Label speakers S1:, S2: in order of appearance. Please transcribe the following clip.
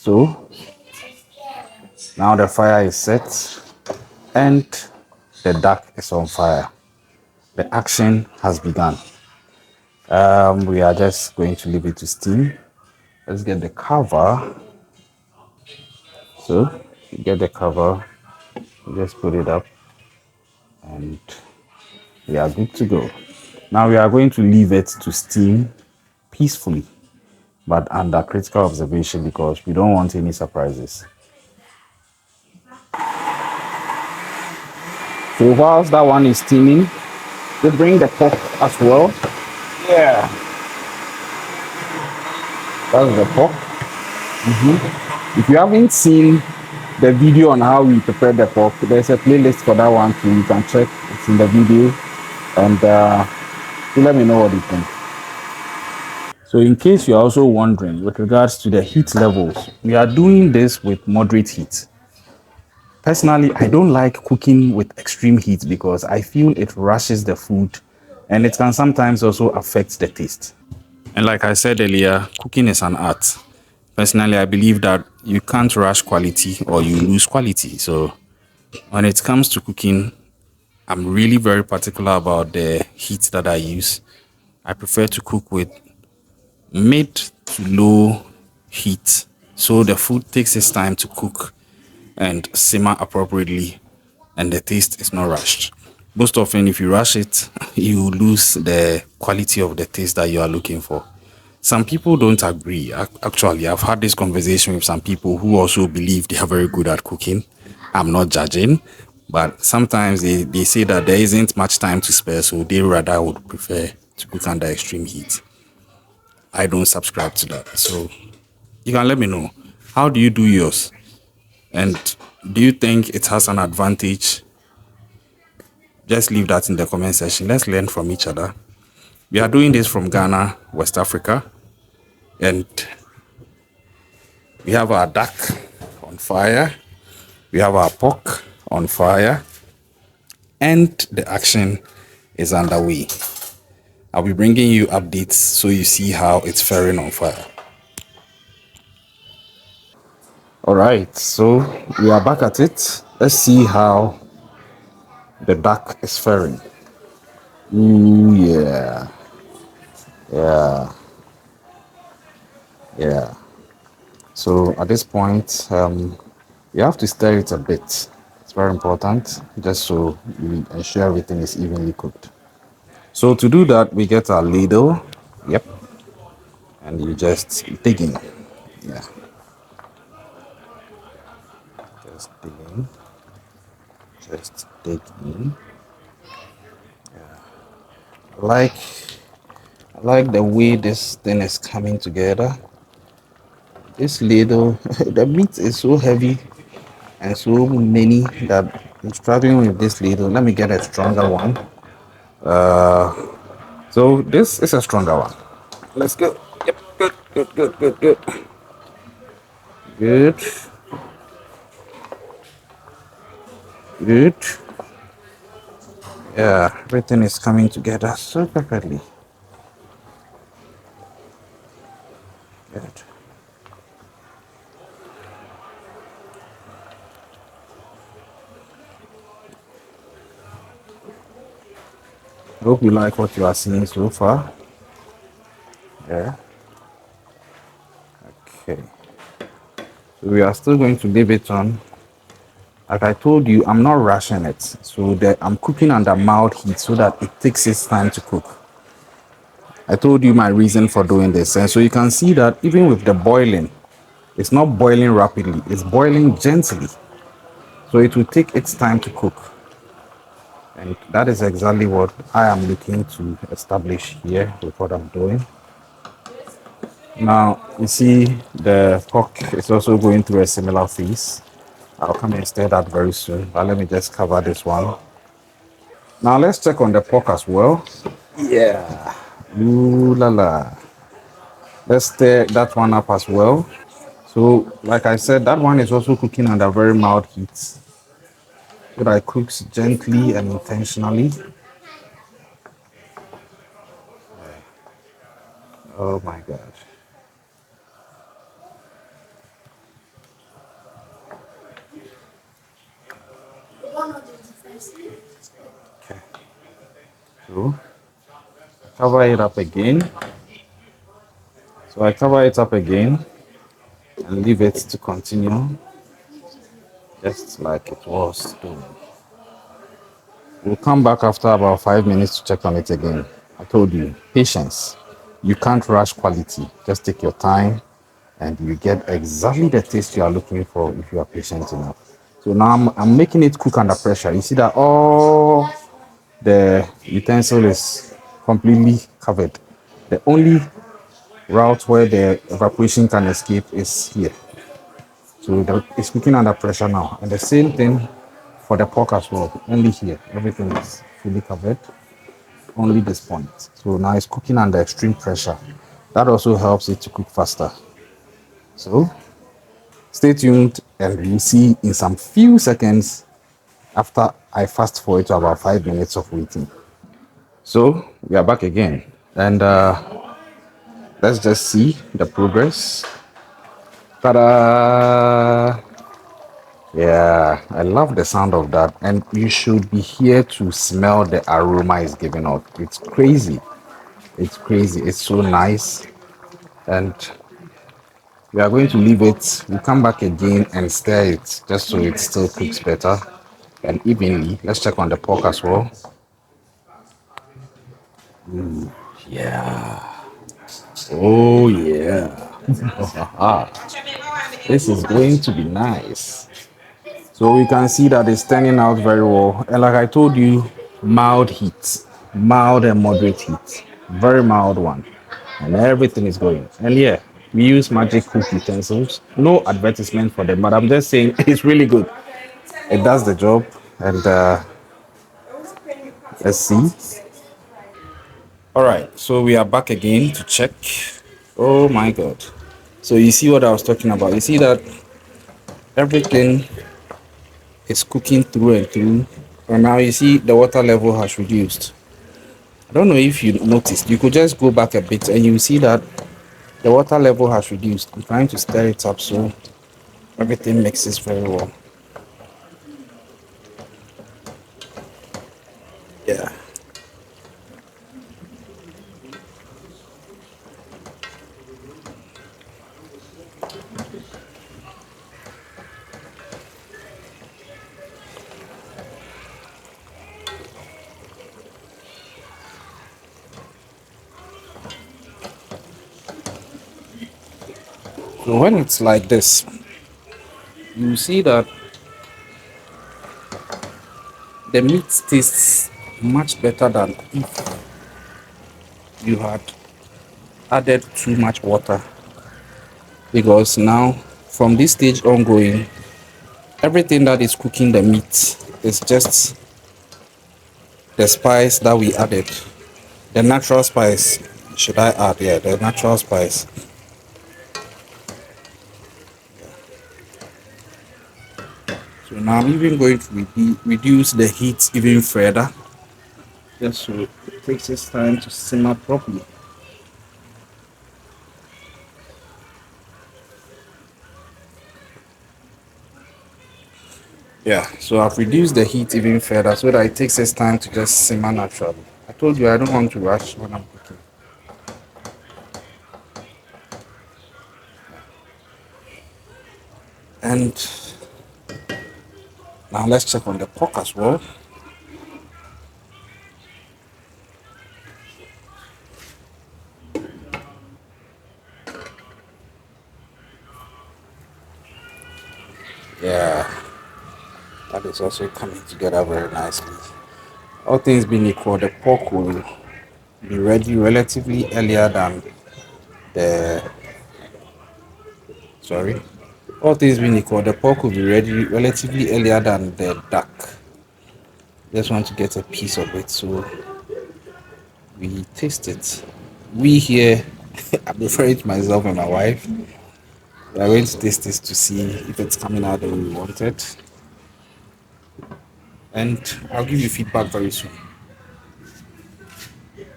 S1: So now the fire is set and the duck is on fire. The action has begun. We are just going to leave it to steam. Let's get the cover. So you get the cover, you just put it up, and we are good to go. Now we are going to leave it to steam peacefully, but under critical observation because we don't want any surprises. So whilst that one is steaming, we bring the pork as well. Yeah, that's the pork. If you haven't seen the video on how we prepare the pork, there's a playlist for that one too. You can check, it's in the video, and you let me know what you think. So in case you're also wondering with regards to the heat levels, we are doing this with moderate heat. Personally, I don't like cooking with extreme heat because I feel it rushes the food and it can sometimes also affect the taste. And like I said earlier, cooking is an art. Personally, I believe that you can't rush quality or you lose quality. So when it comes to cooking, I'm really very particular about the heat that I use. I prefer to cook with mid to low heat so the food takes its time to cook and simmer appropriately and the taste is not rushed. Most often, if you rush it, you lose the quality of the taste that you are looking for. Some people don't agree. Actually, I've had this conversation with some people who also believe they are very good at cooking. I'm not judging, but sometimes they say that there isn't much time to spare, so they rather would prefer to cook under extreme heat. I don't subscribe to that. So you can let me know. How do you do yours? And do you think it has an advantage? Just leave that in the comment section. Let's learn from each other. We are doing this from Ghana, West Africa. And we have our duck on fire. We have our pork on fire. And the action is underway. I'll be bringing you updates so you see how it's faring on fire. All right, so we are back at it. Let's see how the duck is faring. Ooh, yeah. Yeah. Yeah. So at this point, you have to stir it a bit. It's very important, just so you ensure everything is evenly cooked. So to do that, we get our ladle. Yep. And you just dig in. Yeah. Just dig in. Just dig in. I like I like the way this thing is coming together. This ladle, the meat is so heavy and so many that I'm struggling with this ladle. Let me get a stronger one. So this is a stronger one. Let's go. Yep, good, good, good, good, good. Good. Good. Yeah, everything is coming together so perfectly. Good. I hope you like what you are seeing so far. Yeah. Okay. So we are still going to leave it on. Like I told you, I'm not rushing it. So that I'm cooking under mild heat so that it takes its time to cook. I told you my reason for doing this. And so you can see that even with the boiling, it's not boiling rapidly, it's boiling gently. So it will take its time to cook. And that is exactly what I am looking to establish here with what I'm doing. Now, you see the pork is also going through a similar phase. I'll come and stir that very soon, but let me just cover this one. Now let's check on the pork as well. Yeah. Ooh la la. Let's stir that one up as well. So, like I said, that one is also cooking under very mild heat. So that it cooks gently and intentionally. Oh my God. Okay. So cover it up again. So I cover it up again and leave it to continue just like it was doing. We'll come back after about 5 minutes to check on it again. I told you, patience. You can't rush quality. Just take your time and you get exactly the taste you are looking for if you are patient enough. So now I'm making it cook under pressure. You see that all the utensil is completely covered. The only route where the evaporation can escape is here. So it's cooking under pressure now. And the same thing for the pork as well. Only here. Everything is fully covered. Only this point. So now it's cooking under extreme pressure. That also helps it to cook faster. So stay tuned and we'll see in some few seconds after I fast forward to about 5 minutes of waiting. So we are back again. And let's just see the progress. Ta-da! Yeah, I love the sound of that. And you should be here to smell the aroma it's giving off. It's crazy. It's crazy. It's so nice. And we are going to leave it. We'll come back again and stir it just so it still cooks better and evenly. Let's check on the pork as well. Yeah. Oh, yeah. This is going to be nice. So we can see that it's turning out very well. And like I told you, mild heat, mild and moderate heat, very mild one. And everything is going. And yeah, we use magic cook utensils. No advertisement for them, but I'm just saying it's really good. It does the job. And let's see. All right, so we are back again to check. Oh my God. So you see what I was talking about. You see that everything is cooking through and through. And now you see the water level has reduced. I don't know if you noticed. You could just go back a bit and you see that the water level has reduced. I'm trying to stir it up so everything mixes very well. Yeah. So when it's like this, you see that the meat tastes much better than if you had added too much water. Because now, from this stage ongoing, everything that is cooking the meat is just the spice that we added. The natural spice, should I add? Yeah, the natural spice. So now I'm even going to reduce the heat even further, just so it takes its time to simmer properly. Yeah, so I've reduced the heat even further so that it takes its time to just simmer naturally. I told you I don't want to rush when I'm cooking. And now let's check on the pork as well. Yeah, that is also coming together very nicely. All things being equal, the pork will be ready relatively earlier than the sorry. All things being equal, the pork will be ready relatively earlier than the duck. Just want to get a piece of it so we taste it. We here, I'm referring to myself and my wife. We are going to taste this to see if it's coming out the way we want it. And I'll give you feedback very soon.